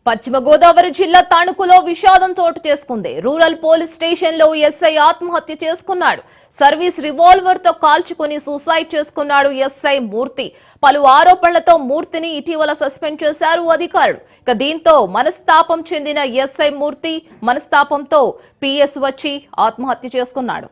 పశ్చిమ గోదావరి జిల్లా తణుకులో విషాదం చోటు చేసుకుంది. రూరల్ పోలీస్ స్టేషన్ లో ఎస్ఐ ఆత్మహత్య చేసుకున్నాడు. సర్వీస్ రివాల్వర్ తో కాల్చుకుని సూసైడ్ చేసుకున్నాడు ఎస్ఐ మూర్తి. పలు ఆరోపణలతో మూర్తిని ఇటీవల సస్పెండ్ చేశారు అధికారులు. ఇక దీంతో మనస్తాపం చెందిన ఎస్ఐ మూర్తి మనస్తాపంతో పిఎస్ వచ్చి ఆత్మహత్య చేసుకున్నాడు.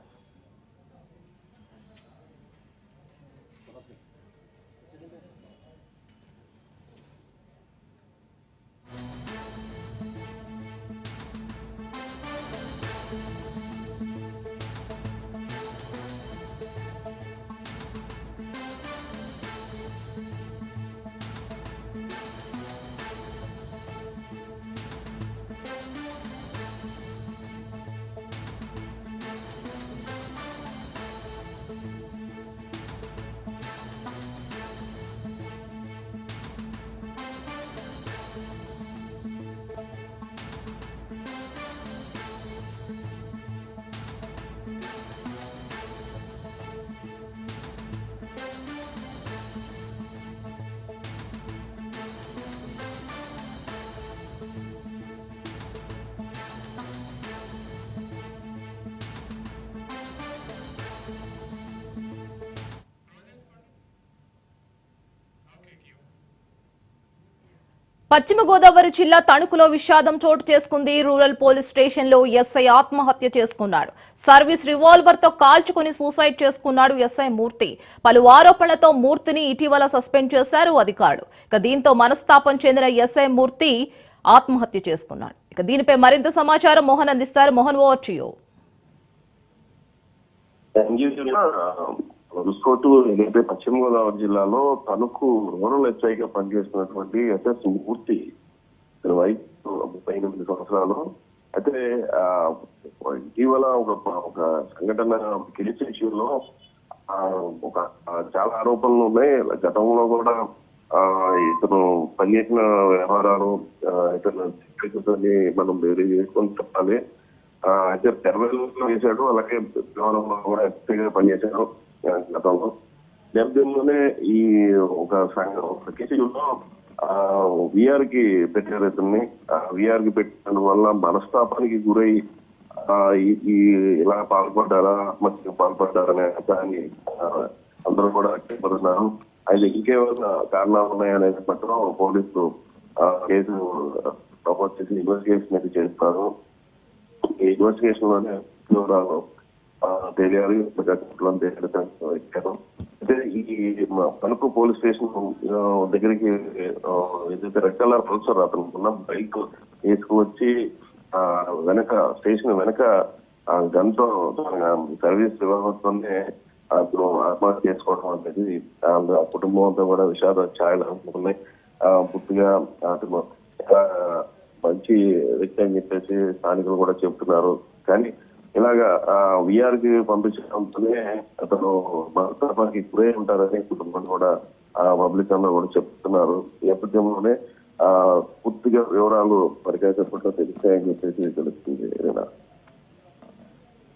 పశ్చిమ గోదావరి జిల్లా తణుకులో విషాదం చోటు చేసుకుంది. రూరల్ పోలీస్ స్టేషన్ లో ఎస్ఐ ఆత్మహత్య చేసుకున్నాడు. సర్వీస్ రివాల్వర్ తో కాల్చుకుని సూసైడ్ చేసుకున్నాడు ఎస్ఐ మూర్తి. పలు ఆరోపణలతో మూర్తిని ఇటీవల సస్పెండ్ చేశారు అధికారులు. ఇక దీంతో మనస్తాపం చెందిన ఎస్ఐ మూర్తి ఆత్మహత్య చేసుకున్నాడు. ఇక దీనిపై మరింత సమాచారం మోహన్ అందిస్తారు. Mohan, over to you. రుస్కోటు ఏదైతే పశ్చిమ గోదావరి జిల్లాలో తణుకు రూరల్ ఎస్ఐగా పనిచేస్తున్నటువంటి ఎస్ఎస్ మూర్తి వయసు 38 సంవత్సరాలు. అయితే ఇటీవల ఒక సంఘటన కేసు విషయంలో ఒక చాలా ఆరోపణలు ఉన్నాయి. గతంలో కూడా ఇతను పనిచేసిన వ్యవహారాలు ఇతను మనం వేరే చేసుకొని చెప్పాలి. అయితే తెరవేలో చేశాడు, అలాగే వ్యవహారంలో కూడా ఎస్ఐగా పనిచేశాడు గతంలో. నేపథ్యంలోనే ఈ ఒక కేసులో విఆర్ కి పెట్టారు. ఇతన్ని విఆర్ కి పెట్టడం వల్ల మనస్తాపానికి గురై ఇలా పాల్పడ్డారా, ఆత్మహత్యకు పాల్పడ్డారనే దాన్ని అందరూ కూడా చెప్పబడుతున్నారు. అయితే ఇంకేమైనా కారణాలు ఉన్నాయనేది మాత్రం పోలీసులు కేసు ప్రపోజ్ చేసి ఇన్వెస్టిగేషన్ అయితే చేస్తారు. ఈ ఇన్వెస్టిగేషన్ లోనే వివరాలు తెలియాలి. అయితే ఈ తణుకు పోలీస్ స్టేషన్ దగ్గరికి ఏదైతే రెడ్ కలర్ పల్సర్ అతను ఉన్న బైక్ వేసుకువచ్చి వెనక స్టేషన్ వెనక గన్తో సర్వీస్ రివాల్వర్తోనే అతను ఆత్మహత్య చేసుకోవడం అనేది ఆ కుటుంబం అంతా కూడా విషాద ఛాయలు అనుకున్నాయి. పూర్తిగా అతను మంచి వ్యక్తి అని చెప్పేసి స్థానికులు కూడా చెప్తున్నారు. కానీ ఇలాగా విఆర్ కి పంపించడంతోనే అతను మనస్తాపానికి గురై ఉంటారని కుటుంబం కూడా పబ్లిక్ అందరూ కూడా చెప్తున్నారు. ఈ నేపథ్యంలోనే పూర్తిగా వివరాలు పరికాశపట్లో తెలిసాయని చెప్పేసి తెలుస్తుంది.